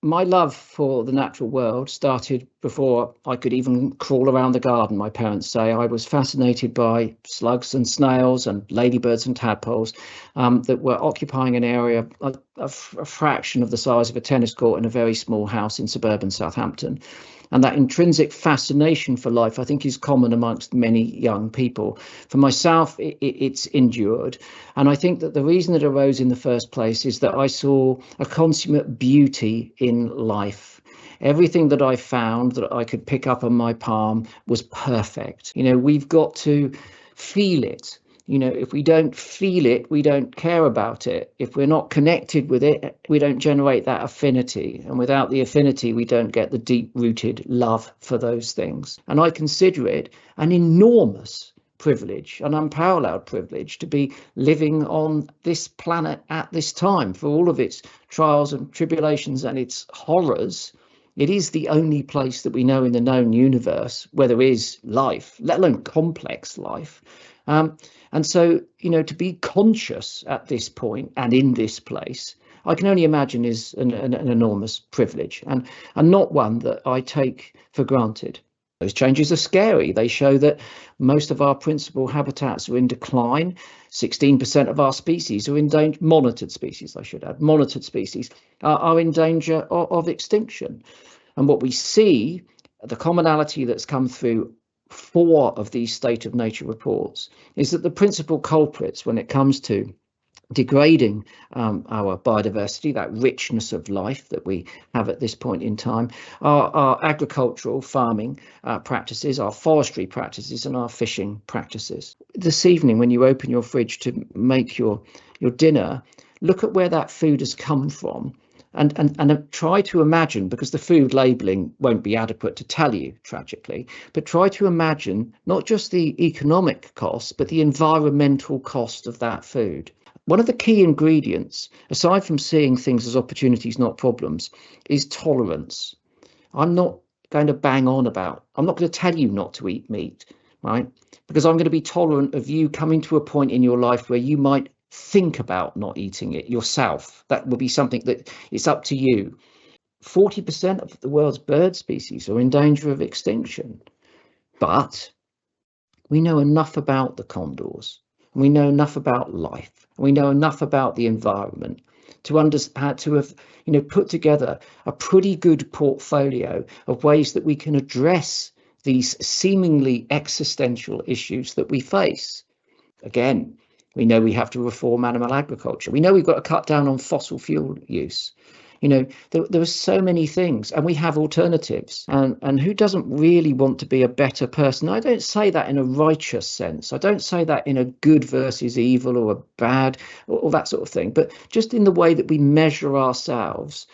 my love for the natural world started before I could even crawl around the garden. My parents say I was fascinated by slugs and snails and ladybirds and tadpoles that were occupying an area, a fraction of the size of a tennis court in a very small house in suburban Southampton. And that intrinsic fascination for life, I think, is common amongst many young people. For myself, it's endured. And I think that the reason it arose in the first place is that I saw a consummate beauty in life. Everything that I found that I could pick up on my palm was perfect. We've got to feel it. If we don't feel it, we don't care about it. If we're not connected with it, we don't generate that affinity. And without the affinity, we don't get the deep-rooted love for those things. And I consider it an enormous privilege, an unparalleled privilege, to be living on this planet at this time. For all of its trials and tribulations and its horrors, it is the only place that we know in the known universe where there is life, let alone complex life. And so, to be conscious at this point and in this place, I can only imagine is an enormous privilege, and not one that I take for granted. Those changes are scary. They show that most of our principal habitats are in decline. 16% of our species are in danger, monitored species, I should add, monitored species are in danger of extinction. And what we see, the commonality that's come through 4 of these State of Nature reports, is that the principal culprits when it comes to degrading our biodiversity, that richness of life that we have at this point in time, are agricultural farming practices, our forestry practices, and our fishing practices. This evening, when you open your fridge to make your dinner, look at where that food has come from. And try to imagine, because the food labelling won't be adequate to tell you, tragically, but try to imagine not just the economic cost, but the environmental cost of that food. One of the key ingredients, aside from seeing things as opportunities, not problems, is tolerance. I'm not going to I'm not going to tell you not to eat meat, right? Because I'm going to be tolerant of you coming to a point in your life where you might think about not eating it yourself. That will be something that it's up to you. 40% of the world's bird species are in danger of extinction, but we know enough about the condors, and we know enough about life, and we know enough about the environment to understand, to have put together a pretty good portfolio of ways that we can address these seemingly existential issues that we face. Again, we know we have to reform animal agriculture. We know we've got to cut down on fossil fuel use. There are so many things, and we have alternatives. And who doesn't really want to be a better person? I don't say that in a righteous sense. I don't say that in a good versus evil or a bad or that sort of thing, but just in the way that we measure ourselves,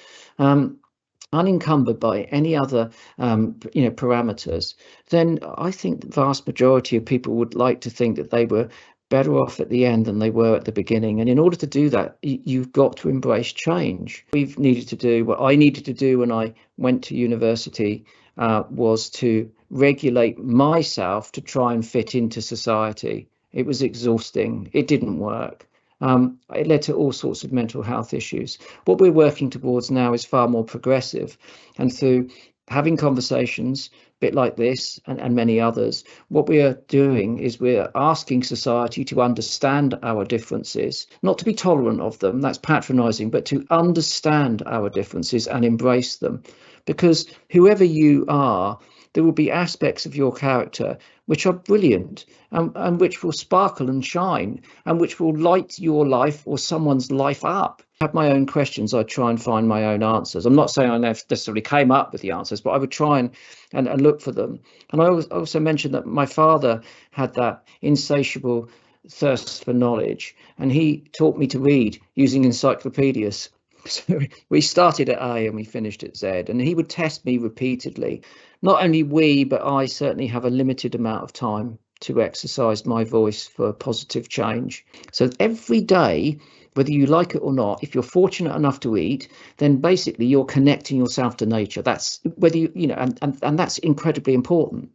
unencumbered by any other parameters. Then I think the vast majority of people would like to think that they were better off at the end than they were at the beginning. And in order to do that, you've got to embrace change. We've needed to do what I needed to do when I went to university, was to regulate myself to try and fit into society. It was exhausting. It didn't work. It led to all sorts of mental health issues. What we're working towards now is far more progressive, and through having conversations a bit like this and many others, what we are doing is we're asking society to understand our differences, not to be tolerant of them, that's patronizing, but to understand our differences and embrace them. Because whoever you are, there will be aspects of your character which are brilliant and which will sparkle and shine and which will light your life or someone's life up. I have my own questions. I try and find my own answers. I'm not saying I necessarily came up with the answers, but I would try and look for them. And I also mentioned that my father had that insatiable thirst for knowledge, and he taught me to read using encyclopedias. So we started at A and we finished at Z, and he would test me repeatedly. Not only we, but I certainly have a limited amount of time to exercise my voice for positive change. So every day, whether you like it or not, if you're fortunate enough to eat, then basically you're connecting yourself to nature. That's whether and that's incredibly important.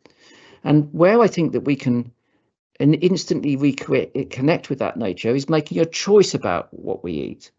And where I think that we can instantly connect with that nature is making a choice about what we eat.